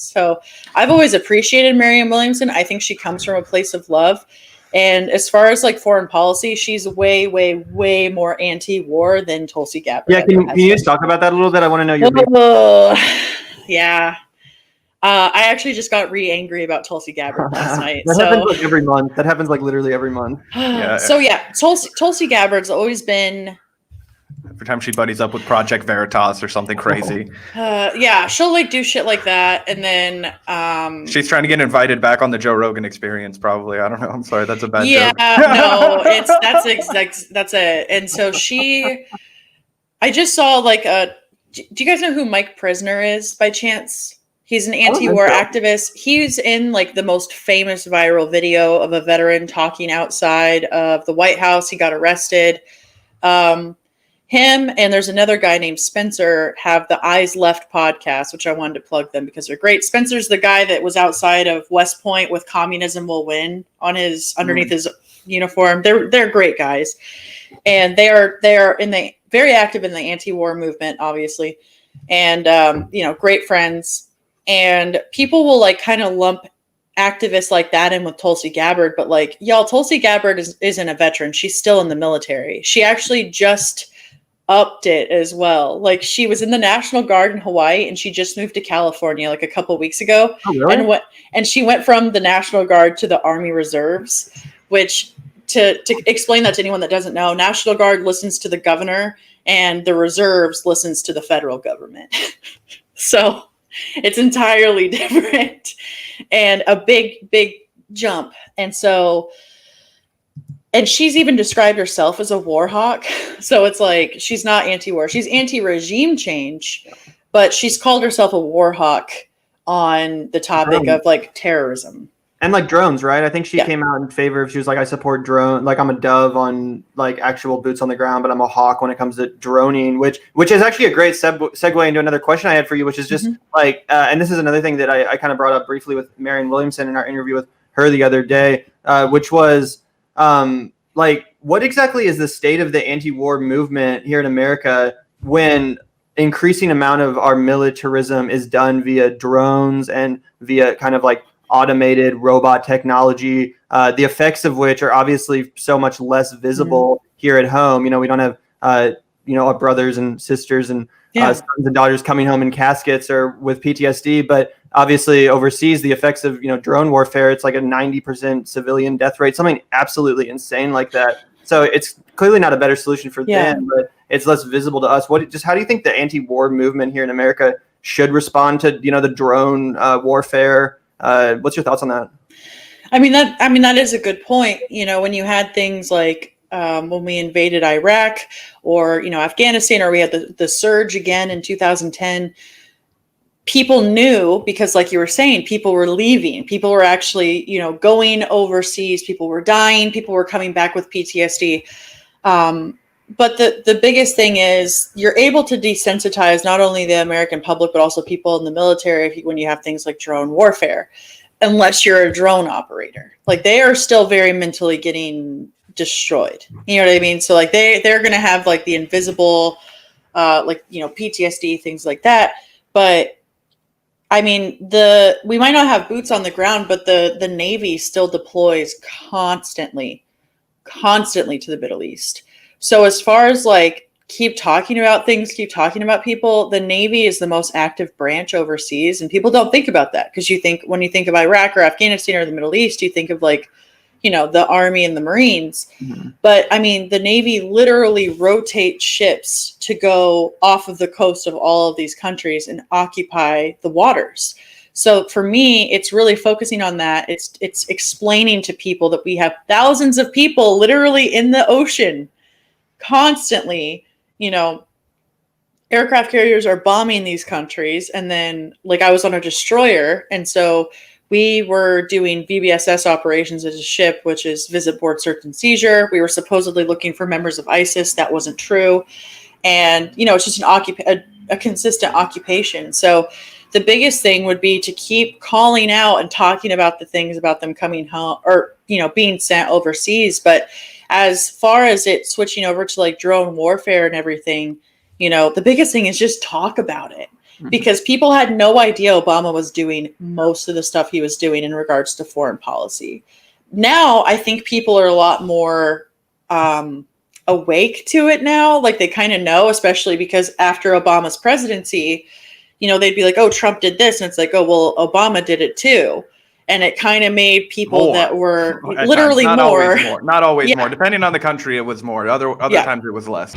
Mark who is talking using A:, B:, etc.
A: So I've always appreciated Marianne Williamson. I think she comes from a place of love. And as far as like foreign policy, she's way, way, way more anti-war than Tulsi Gabbard.
B: Yeah, can you just talk about that a little bit? I want to know your view.
A: Yeah. I actually just got angry about Tulsi Gabbard last night.
B: That happens like every month. That happens like literally every month.
C: Yeah.
A: So yeah, Tulsi Gabbard's always been.
C: Every time she buddies up with Project Veritas or something crazy.
A: Yeah, she'll like do shit like that, and then
C: she's trying to get invited back on the Joe Rogan Experience. Probably, I don't know. I'm sorry, that's a bad joke.
A: No, that's it. And so I just saw like a. Do you guys know who Mike Prisner is by chance? He's an anti-war activist. He's in like the most famous viral video of a veteran talking outside of the White House. He got arrested. Him and there's another guy named Spencer have the Eyes Left podcast, which I wanted to plug them because they're great. Spencer's the guy that was outside of West Point with "Communism Will Win" on his underneath his uniform. They're great guys, and they are very active in the anti-war movement, obviously, and great friends. And people will like kind of lump activists like that in with Tulsi Gabbard, but like y'all, Tulsi Gabbard isn't a veteran. She's still in the military. She actually just upped it as well. Like she was in the National Guard in Hawaii, and she just moved to California like a couple weeks ago.
B: Oh, really?
A: And she went from the National Guard to the Army Reserves, which to explain that to anyone that doesn't know, National Guard listens to the governor, and the Reserves listens to the federal government. So it's entirely different and a big, big jump. And so, and she's even described herself as a war hawk. So it's like, she's not anti-war, she's anti-regime change, but she's called herself a war hawk on the topic of like terrorism.
B: And like drones, right? I think she came out in favor of, she was like, I support drone, like I'm a dove on like actual boots on the ground, but I'm a hawk when it comes to droning, which is actually a great segue into another question I had for you, which is just like, and this is another thing that I kind of brought up briefly with Marianne Williamson in our interview with her the other day, which was like, what exactly is the state of the anti-war movement here in America when increasing amount of our militarism is done via drones and via kind of like automated robot technology, the effects of which are obviously so much less visible here at home. You know, we don't have, our brothers and sisters and sons and daughters coming home in caskets or with PTSD, but obviously overseas, the effects of, drone warfare, it's like a 90% civilian death rate, something absolutely insane like that. So it's clearly not a better solution for them, but it's less visible to us. How do you think the anti-war movement here in America should respond to, the drone warfare? What's your thoughts on that?
A: I mean, that is a good point. When you had things like when we invaded Iraq or, Afghanistan, or we had the surge again in 2010, people knew, because like you were saying, people were leaving. People were actually, going overseas. People were dying. People were coming back with PTSD. But the biggest thing is you're able to desensitize not only the American public, but also people in the military when you have things like drone warfare, unless you're a drone operator. Like they are still very mentally getting destroyed. You know what I mean? So like they're going to have like the invisible, PTSD, things like that. But I mean, we might not have boots on the ground, but the Navy still deploys constantly to the Middle East. So as far as like keep talking about things, keep talking about people, the Navy is the most active branch overseas, and people don't think about that because when you think of Iraq or Afghanistan or the Middle East, you think of like, the Army and the Marines. Mm-hmm. But I mean, the Navy literally rotates ships to go off of the coast of all of these countries and occupy the waters. So for me, it's really focusing on that. It's explaining to people that we have thousands of people literally in the ocean constantly, aircraft carriers are bombing these countries. And then like I was on a destroyer. And so we were doing VBSS operations as a ship, which is visit, board, search, and seizure. We were supposedly looking for members of ISIS. That wasn't true. And, it's just a consistent occupation. So the biggest thing would be to keep calling out and talking about the things about them coming home or, being sent overseas. But as far as it switching over to like drone warfare and everything, the biggest thing is just talk about it. because people had no idea Obama was doing most of the stuff he was doing in regards to foreign policy. Now, I think people are a lot more awake to it now. Like they kind of know, especially because after Obama's presidency, you know, they'd be like, oh, Trump did this. And it's like, oh, well, Obama did it too. And it kind of made people
C: More.
A: that were
C: At
A: literally
C: times.
A: more.
C: Not always
A: Yeah.
C: more. Depending on the country, it was more. Other
A: Yeah.
C: times it was less.